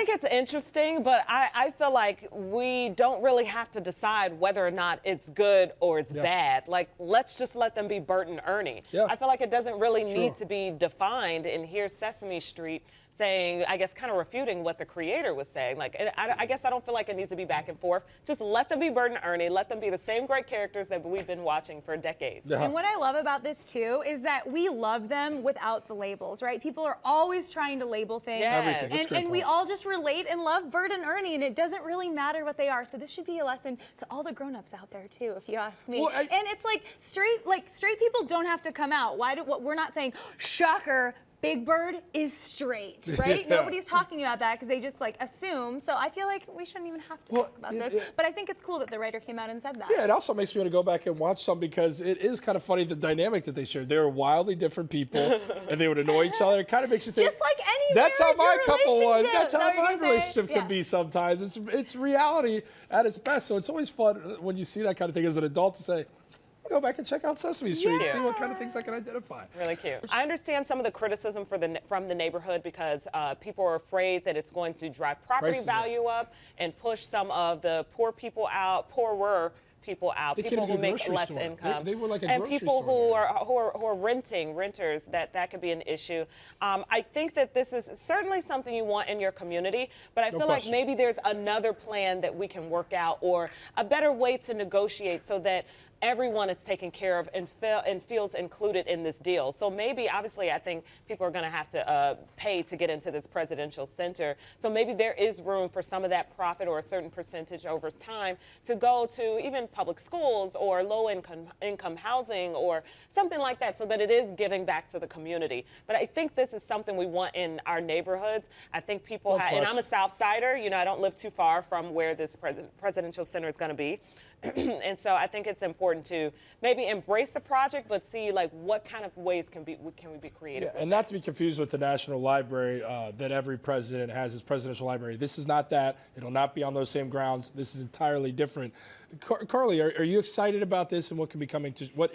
think it's interesting, but I feel like we don't really have to decide whether or not it's good or it's bad. Like, let's just let them be Bert and Ernie. Yeah. I feel like it doesn't really need to be defined. And here's Sesame Street saying, I guess, kind of refuting what the creator was saying. Like, I guess I don't feel like it needs to be back and forth. Just let them be Bert and Ernie. Let them be the same great characters that we've been watching for decades. And what I love about this, too, is that we love them without the labels, right? People are always trying to label things. Yes. And we all just relate and love Bert and Ernie, and it doesn't really matter what they are. So this should be a lesson to all the grown-ups out there, too, if you ask me. Well, and it's like straight people don't have to come out. We're not saying, shocker, Big Bird is straight, right? Nobody's talking about that because they just like assume. So I feel like we shouldn't even have to talk about this. But I think it's cool that the writer came out and said that. Yeah, it also makes me want to go back and watch some because it is kind of funny the dynamic that they shared. They were wildly different people and they would annoy each other. It kind of makes you think. Just like any That's how my couple was. relationship. That's how my relationship can be sometimes. It's reality at its best. So it's always fun when you see that kind of thing as an adult to say, I'll go back and check out Sesame Street and see what kind of things I can identify. Really cute. I understand some of the criticism from the neighborhood because people are afraid that it's going to drive property value up and push some of the poorer people out, people who make less income, they were like a and grocery people store who are renters. That could be an issue. I think that this is certainly something you want in your community, but I feel like maybe there's another plan that we can work out or a better way to negotiate so that everyone is taken care of and feels included in this deal. So maybe, obviously, I think people are going to have to pay to get into this presidential center. So maybe there is room for some of that profit or a certain percentage over time to go to even public schools or low-income housing or something like that so that it is giving back to the community. But I think this is something we want in our neighborhoods. I think people and I'm a South Sider, you know, I don't live too far from where this presidential center is going to be. And so I think it's important to maybe embrace the project, but see like what kind of ways can we be creative. Yeah, and not to be confused with the National Library that every president has his presidential library. This is not that. It'll not be on those same grounds. This is entirely different. Carly, are you excited about this and what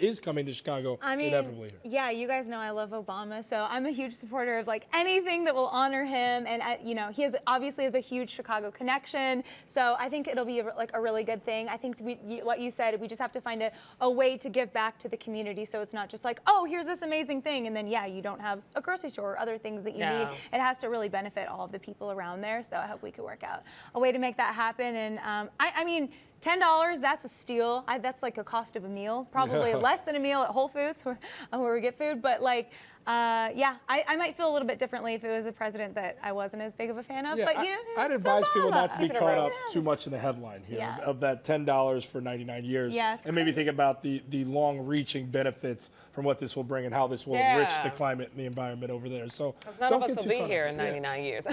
is coming to Chicago inevitably? Yeah, you guys know I love Obama, so I'm a huge supporter of like anything that will honor him, and you know he obviously has a huge Chicago connection, so I think it'll be like a really good thing. I think what you said, we just have to find a way to give back to the community, so it's not just like, oh, here's this amazing thing, and then you don't have a grocery store or other things that you need. It has to really benefit all of the people around there. So I hope we could work out a way to make that happen. And I mean, $10, that's a steal. That's like a cost of a meal, probably less than a meal at Whole Foods where we get food. But like, I might feel a little bit differently if it was a president that I wasn't as big of a fan of. Yeah, but you know, I'd advise people not to be caught up too much in the headline here of that $10 for 99 years. And maybe think about the long-reaching benefits from what this will bring and how this will enrich the climate and the environment over there. So none of us will be here in 99 years.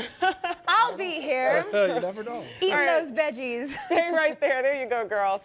I'll be here. You never know. Eating those veggies. Stay right there. There you go, girls.